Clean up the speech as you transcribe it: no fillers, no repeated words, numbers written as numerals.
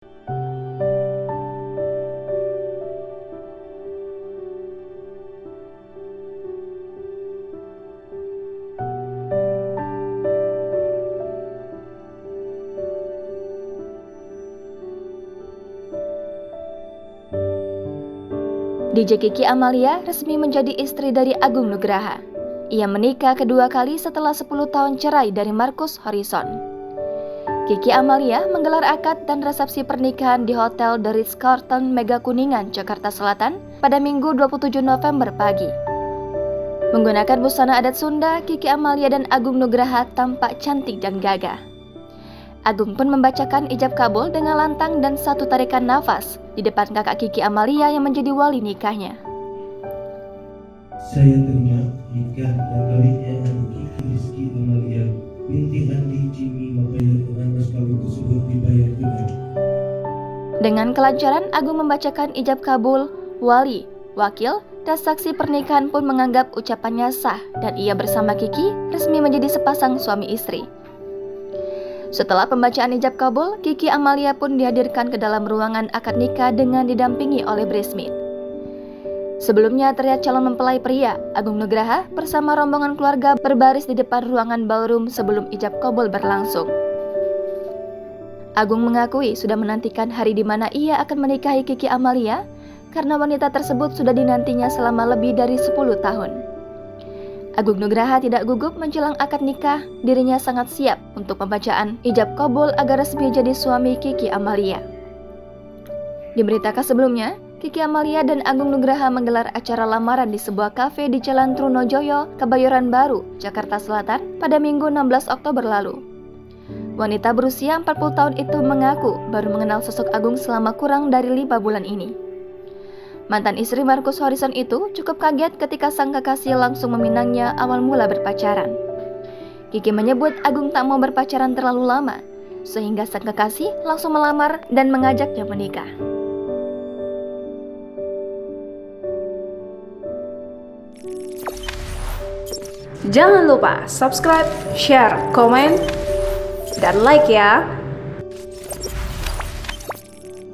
DJ Kiki Amalia resmi menjadi istri dari Agung Nugraha. Ia menikah kedua kali setelah 10 tahun cerai dari Marcus Horizon. Kiki Amalia menggelar akad dan resepsi pernikahan di Hotel The Ritz-Carlton Mega Kuningan, Jakarta Selatan pada Minggu 27 November pagi. Menggunakan busana adat Sunda, Kiki Amalia dan Agung Nugraha tampak cantik dan gagah. Agung pun membacakan ijab kabul dengan lantang dan satu tarikan nafas di depan kakak Kiki Amalia yang menjadi wali nikahnya. Saya terima nikah dan kawinnya adik Kiki Rizky Amalia binti Andi Jimmy membayar dengan mas kawin tersebut dibayar tunai. Dengan kelancaran, Agung membacakan ijab kabul, wali, wakil, dan saksi pernikahan pun menganggap ucapannya sah dan ia bersama Kiki resmi menjadi sepasang suami istri. Setelah pembacaan ijab kabul, Kiki Amalia pun dihadirkan ke dalam ruangan akad nikah dengan didampingi oleh bridesmaid. Sebelumnya terlihat calon mempelai pria, Agung Nugraha, bersama rombongan keluarga berbaris di depan ruangan ballroom sebelum ijab kabul berlangsung. Agung mengakui sudah menantikan hari di mana ia akan menikahi Kiki Amalia karena wanita tersebut sudah dinantinya selama lebih dari 10 tahun. Agung Nugraha tidak gugup menjelang akad nikah, dirinya sangat siap untuk pembacaan ijab kabul agar resmi jadi suami Kiki Amalia. Diberitakan sebelumnya, Kiki Amalia dan Agung Nugraha menggelar acara lamaran di sebuah kafe di Jalan Trunojoyo, Kebayoran Baru, Jakarta Selatan pada Minggu 16 Oktober lalu. Wanita berusia 40 tahun itu mengaku baru mengenal sosok Agung selama kurang dari 5 bulan ini. Mantan istri Marcus Horizon itu cukup kaget ketika sang kekasih langsung meminangnya awal mula berpacaran. Kiki menyebut Agung tak mau berpacaran terlalu lama, sehingga sang kekasih langsung melamar dan mengajaknya menikah. Jangan lupa subscribe, share, komen, dan like ya!